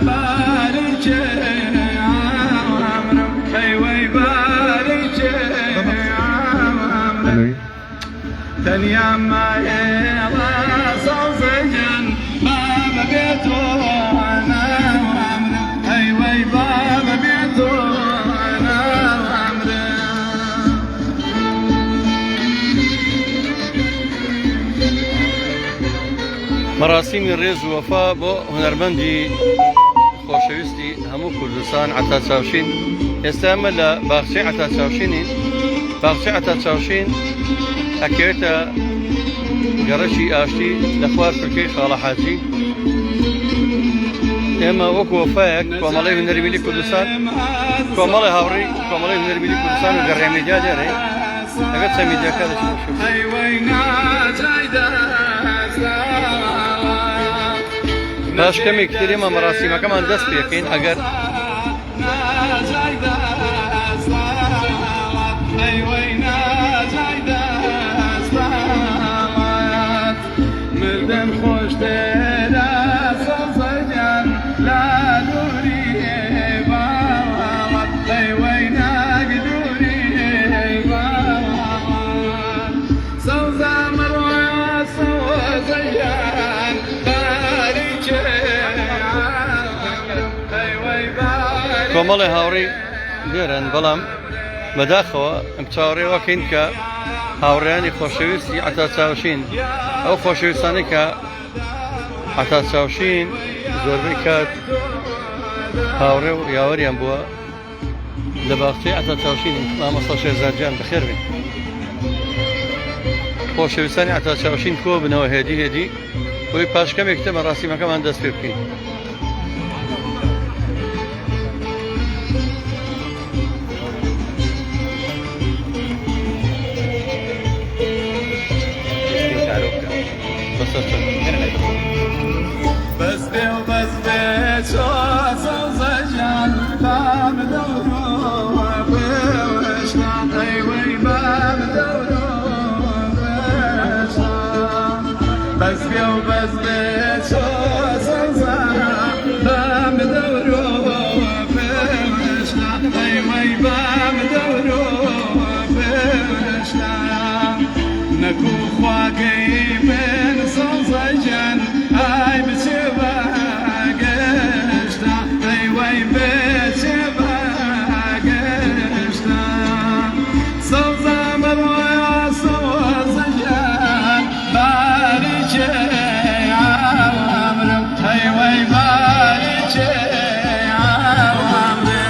بارك عمرو ايوه بارك عمرو ثانية ما يلا صوصجن باب بيته انا وعمرو ايوه باب بيته انا وعمرو مراسم الرز ووفاء بو هنرمندي خوشويستي همو كردستان عتا تساوشين يستعمل باغچه عتا تساوشينين باغچه عتا تساوشين اكيتا قرشي اشتي لخوار تركي خالة حاجي اما وكو وفاك كومالي من ربيلي كردستان كومالي هاوري كومالي من ربيلي كردستان وقرر ميديا ديري اقد سميديا كذا شو باش كمي كتير ما مراسم كمان دست بيكين اگر مردم خوش دل صوصجن لا دوري باوات وينك دوري باوات صوصا مروع صوصجن بارك كومالي هاوري ديرن بلام مداخوة امتاري وكين كا هاورياني خوشويستي عتا تساوشين او خوشويستاني كا عتا تساوشين زوربي كات هاوري ياوريان بوا لباقتي عتا تساوشين ما مصاشي زرجان بخير بي خوشويستاني عتا تساوشين كو بنو هدي وي باش كم يكتب مراسم كمان دست بيبكين بس بي وبس بي شو صوصجن باب دورو وشنا ايوه باب دورو وشنا بس بي وبس بي شو صوصجن باب دورو وشنا ايوه باب دورو وشنا نكو خواقي من صوصجن اي بسيبا قشتا ايوه بسيبا قشتا صوصا مروع صوصجن بارك عمرو ايوه بارك عمرو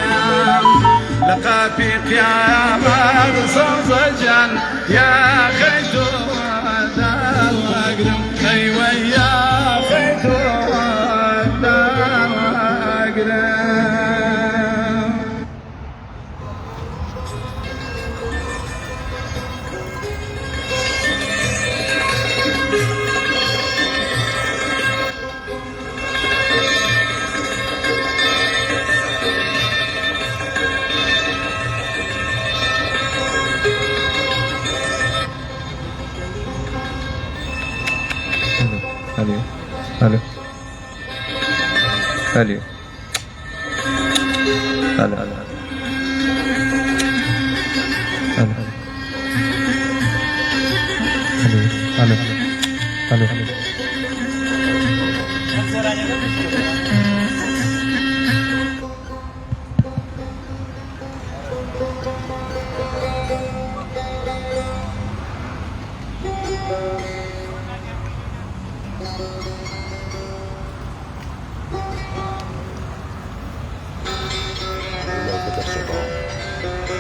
لقى في قيامة صوصجن يا خيتو داوغرم ايوه يا خيتو داوغرم Allez, allez, allez, allez, allez, allez, allez, allez.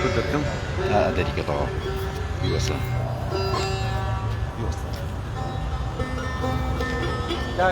قدرتم؟ dari kita biasa. لا